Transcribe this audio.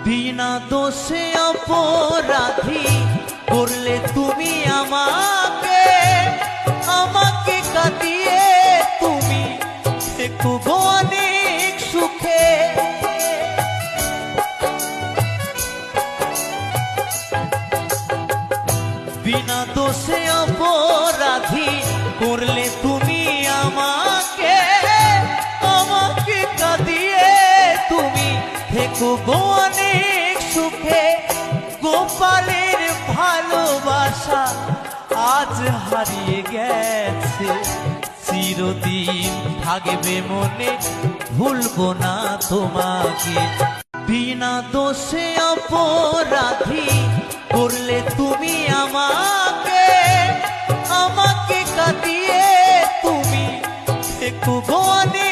বিনা দোষে অপরাধী করলে তুমি আমাকে, আমাকে কাঁদিয়ে তুমি থেকো অনেক সুখে। বিনা দোষে অপরাধী করলে তুমি আমাকে, আমাকে কাঁদিয়ে তুমি থেকো অনেক সুখে। গোপালের ভালোবাসা আজ হারিয়ে গেছে, চিরদিন থাকবে মনে, ভুলবো না তোমাকে। বিনা দোষে অপরাধী করলে তুমি আমাকে, আমাকে কাঁদিয়ে তুমি থেকো অনেক